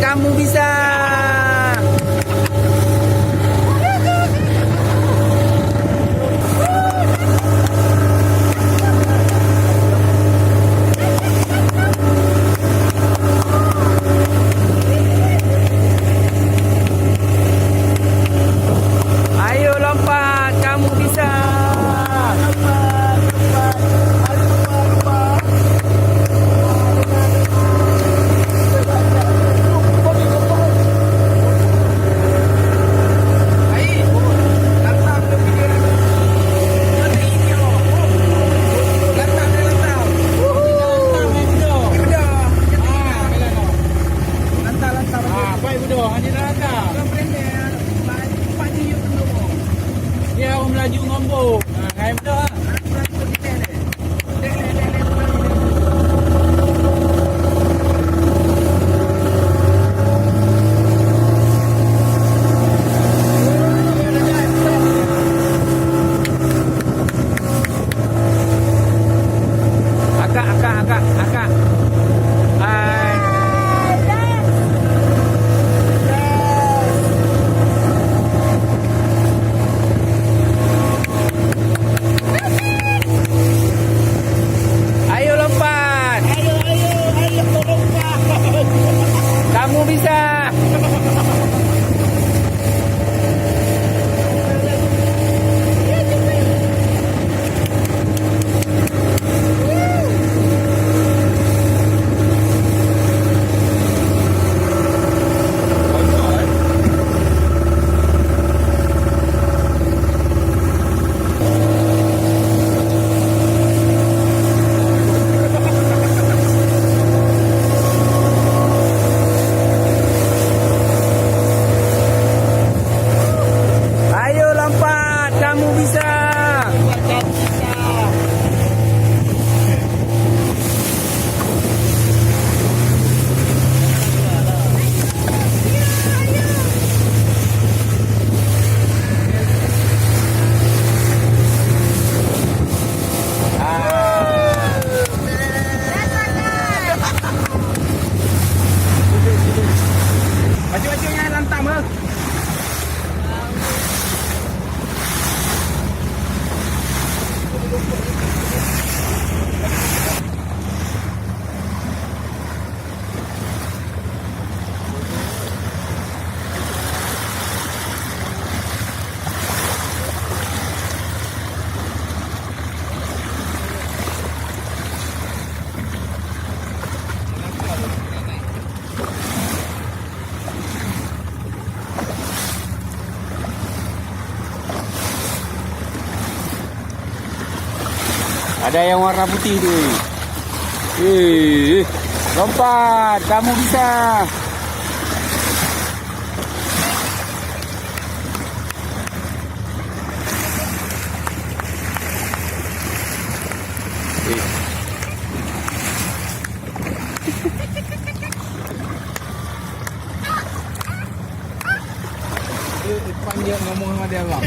kamu bisa. Ayo lompat, kamu bisa. Dia orang melaju ngombok. Hai betul. Akak. Hai. Ayo lompat. Ayo lompat. Kamu bisa. Ayo lompat, kamu bisa. Baju-bajunya lantam ke? Ada yang warna putih tu. Lompat, kamu bisa. Panjang ngomong sama dia bang.